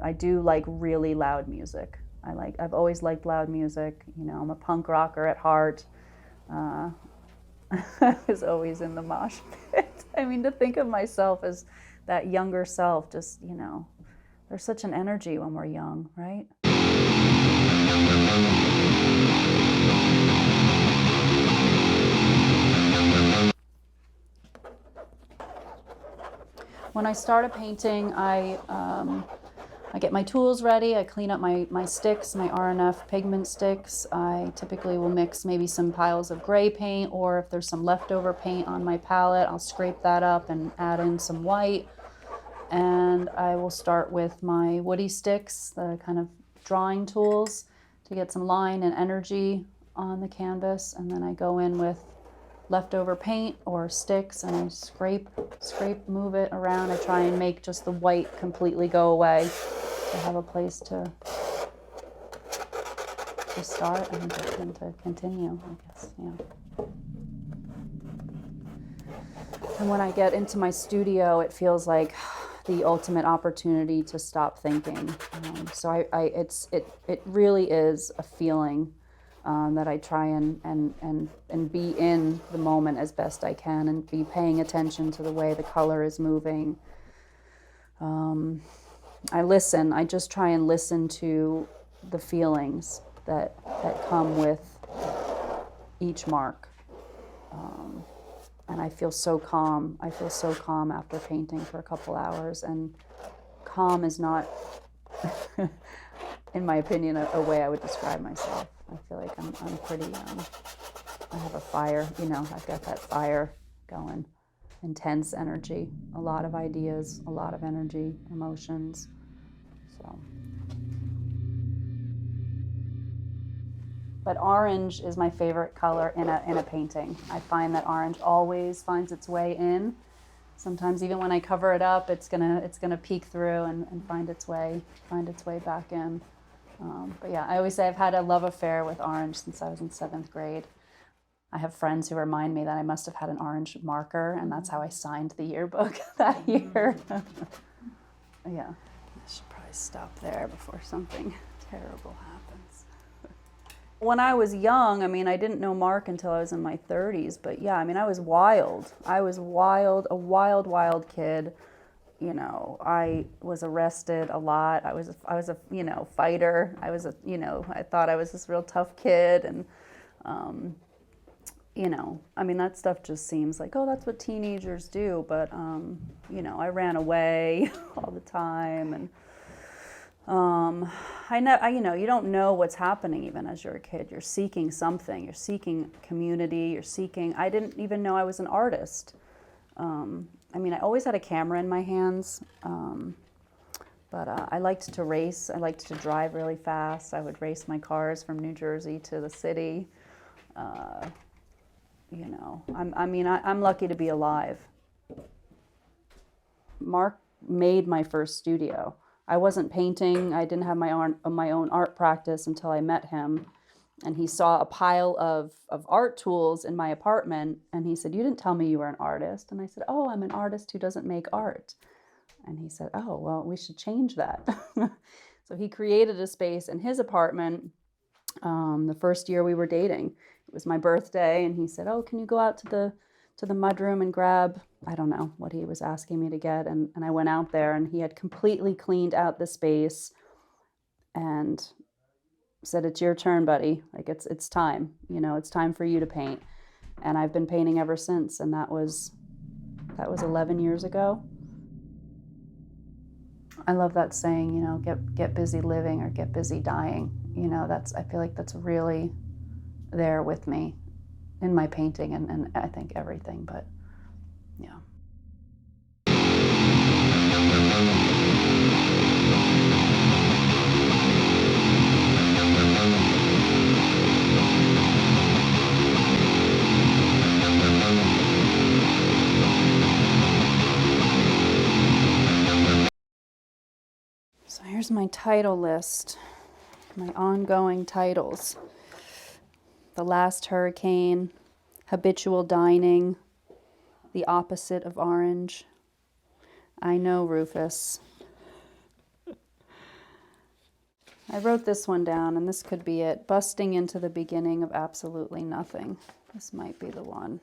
I do like really loud music. I've always liked loud music. You know, I'm a punk rocker at heart. Uh, I was always in the mosh pit. I mean, to think of myself as that younger self, just, you know, there's such an energy when we're young, right? When I start a painting, I get my tools ready. I clean up my sticks, my RNF pigment sticks. I typically will mix maybe some piles of gray paint, or if there's some leftover paint on my palette, I'll scrape that up and add in some white. And I will start with my woody sticks, the kind of drawing tools, to get some line and energy on the canvas. And then I go in with leftover paint or sticks and I scrape, move it around. I try and make just the white completely go away to have a place to start and to continue, I guess, yeah. And when I get into my studio, it feels like the ultimate opportunity to stop thinking. So it really is a feeling that I try and be in the moment as best I can and be paying attention to the way the color is moving. I just try and listen to the feelings that come with each mark. And I feel so calm. I feel so calm after painting for a couple hours. And calm is not, in my opinion, a way I would describe myself. I feel like I'm pretty, I have a fire, you know, I've got that fire going. Intense energy, a lot of ideas, a lot of energy, emotions. So. But orange is my favorite color in a painting. I find that orange always finds its way in. Sometimes even when I cover it up, it's gonna peek through and find its way back in. But yeah, I always say I've had a love affair with orange since I was in 7th grade. I have friends who remind me that I must have had an orange marker, and that's how I signed the yearbook that year. Yeah, I should probably stop there before something terrible happens. When I was young, I mean, I didn't know Mark until I was in my 30s, but yeah, I mean, I was wild. I was wild, a wild, wild kid. You know, I was arrested a lot. I was a you know, fighter. I thought I was this real tough kid, and you know, I mean, that stuff just seems like, oh, that's what teenagers do. But you know, I ran away all the time, and you know, you don't know what's happening even as you're a kid. You're seeking something. You're seeking community. You're seeking. I didn't even know I was an artist. I mean, I always had a camera in my hands, but I liked to race. I liked to drive really fast. I would race my cars from New Jersey to the city. You know, I'm lucky to be alive. Mark made my first studio. I wasn't painting. I didn't have my own art practice until I met him. And he saw a pile of art tools in my apartment, and he said, "You didn't tell me you were an artist." And I said, "Oh, I'm an artist who doesn't make art." And he said, "Oh, well, we should change that." So he created a space in his apartment the first year we were dating. It was my birthday, and he said, "Oh, can you go out to the mudroom and grab," I don't know what he was asking me to get. And I went out there, and he had completely cleaned out the space and said, "It's your turn, buddy. Like, it's time. You know, it's time for you to paint." And I've been painting ever since, and that was 11 years ago. I love that saying, you know, get busy living or get busy dying. You know, I feel like that's really there with me in my painting and I think everything, but yeah. So here's my title list, my ongoing titles. The Last Hurricane, Habitual Dining, The Opposite of Orange, I Know Rufus, I wrote this one down, and this could be it. Busting into the beginning of absolutely nothing. This might be the one.